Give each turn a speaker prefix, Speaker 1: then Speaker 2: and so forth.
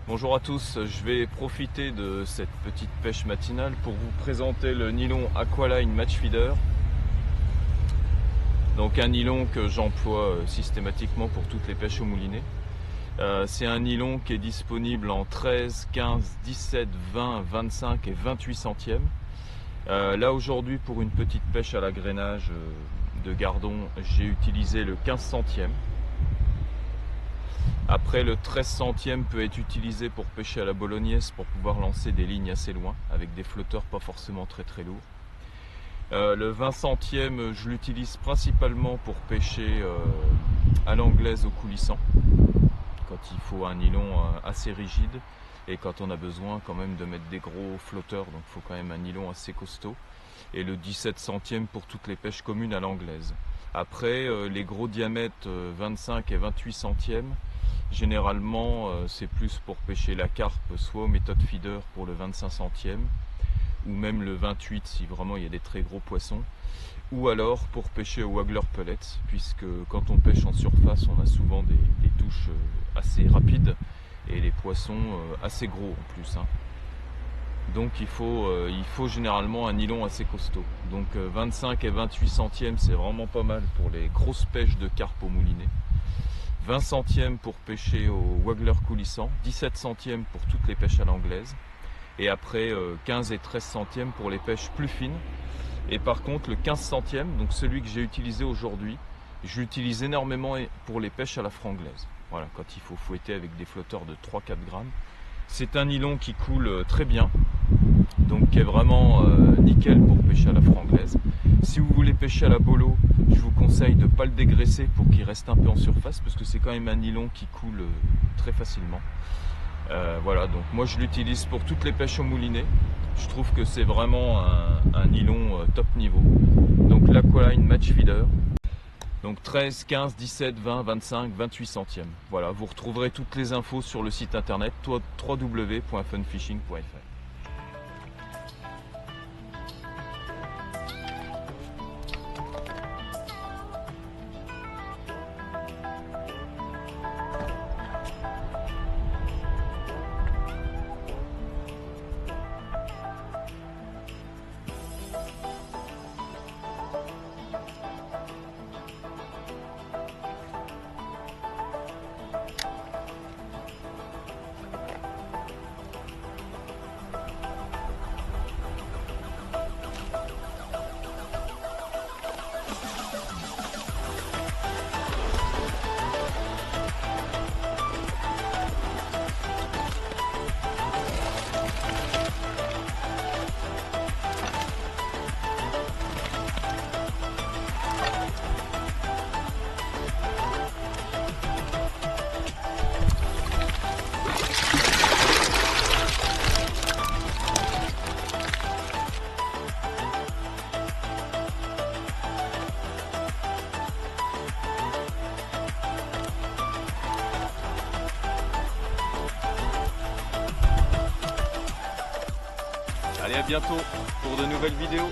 Speaker 1: Bonjour à tous, je vais profiter de cette petite pêche matinale pour vous présenter le nylon Aqualine Match Feeder. Donc un nylon que j'emploie systématiquement pour toutes les pêches au moulinet. C'est un nylon qui est disponible en 13, 15, 17, 20, 25 et 28 centièmes. Là aujourd'hui pour une petite pêche à l'agrainage de gardon, j'ai utilisé le 15 centièmes. Après, le 13 centièmes peut être utilisé pour pêcher à la bolognaise pour pouvoir lancer des lignes assez loin avec des flotteurs pas forcément très lourds. Le 20 centièmes, je l'utilise principalement pour pêcher à l'anglaise au coulissant, quand il faut un nylon assez rigide et quand on a besoin quand même de mettre des gros flotteurs, donc il faut quand même un nylon assez costaud. Et le 17 centièmes pour toutes les pêches communes à l'anglaise. Après, les gros diamètres 25 et 28 centièmes, généralement c'est plus pour pêcher la carpe, soit aux méthodes feeder pour le 25 centièmes, ou même le 28 si vraiment il y a des très gros poissons, ou alors pour pêcher au waggler pellets, puisque quand on pêche en surface on a souvent des touches assez rapides et les poissons assez gros en plus. Donc il faut généralement un nylon assez costaud. Donc 25 et 28 centièmes c'est vraiment pas mal pour les grosses pêches de carpe au moulinet. 20 centièmes pour pêcher au waggler coulissant, 17 centièmes pour toutes les pêches à l'anglaise. Et après 15 et 13 centièmes pour les pêches plus fines. Et par contre le 15 centièmes, donc celui que j'ai utilisé aujourd'hui, je l'utilise énormément pour les pêches à la franglaise. Voilà, quand il faut fouetter avec des flotteurs de 3-4 grammes. C'est un nylon qui coule très bien, donc qui est vraiment nickel pour pêcher à la franglaise. Si vous voulez pêcher à la bolo, je vous conseille de ne pas le dégraisser pour qu'il reste un peu en surface, parce que c'est quand même un nylon qui coule très facilement. Voilà, donc moi je l'utilise pour toutes les pêches au moulinet. Je trouve que c'est vraiment un nylon top niveau. Donc l'Aqualine Match Feeder. Donc 13, 15, 17, 20, 25, 28 centièmes. Voilà, vous retrouverez toutes les infos sur le site internet www.funfishing.fr. Allez, à bientôt pour de nouvelles vidéos.